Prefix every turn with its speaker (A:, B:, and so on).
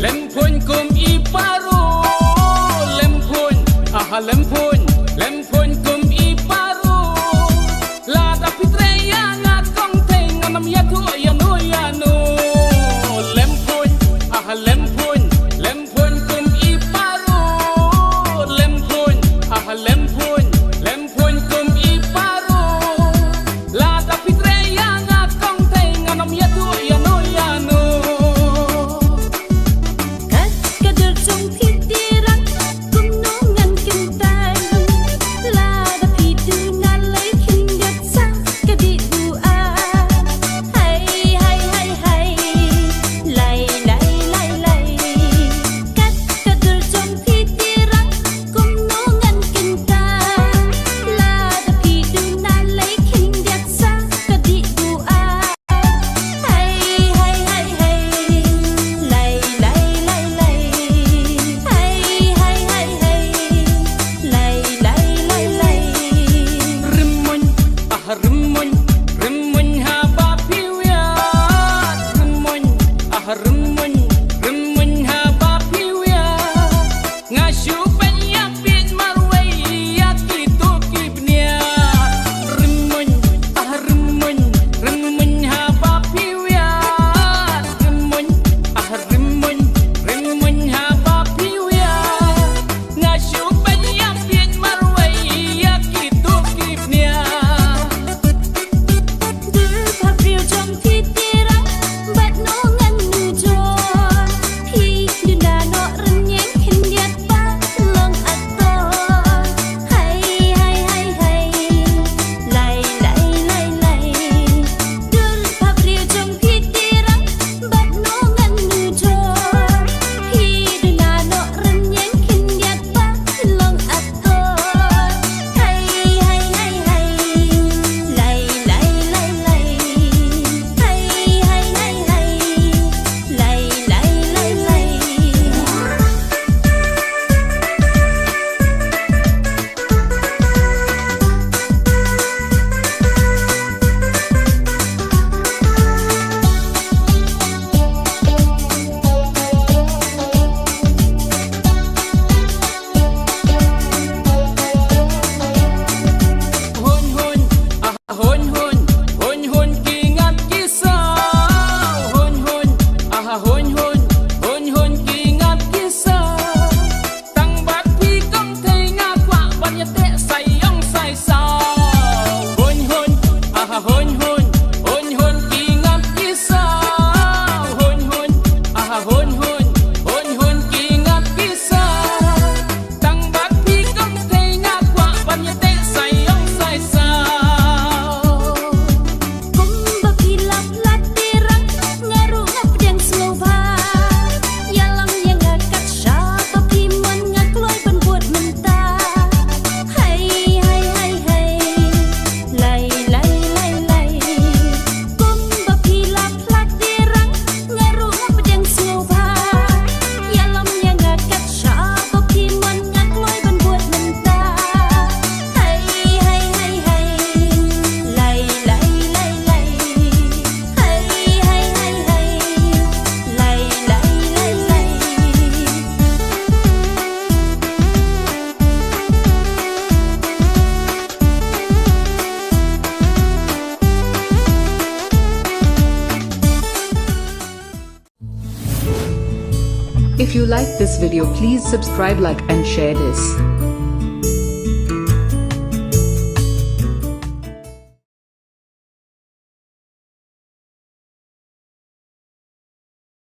A: lempun kum iparu lempun lempun lempun kum iparu la da pitreya ngatong teng nam ya tu ya no ya no lempun lempun lempun kum iparu lempun lempun lempun kum iparu la da pitreya ngatong teng nam ya tu ya no ya no
B: If you like this video, please subscribe, like and share this.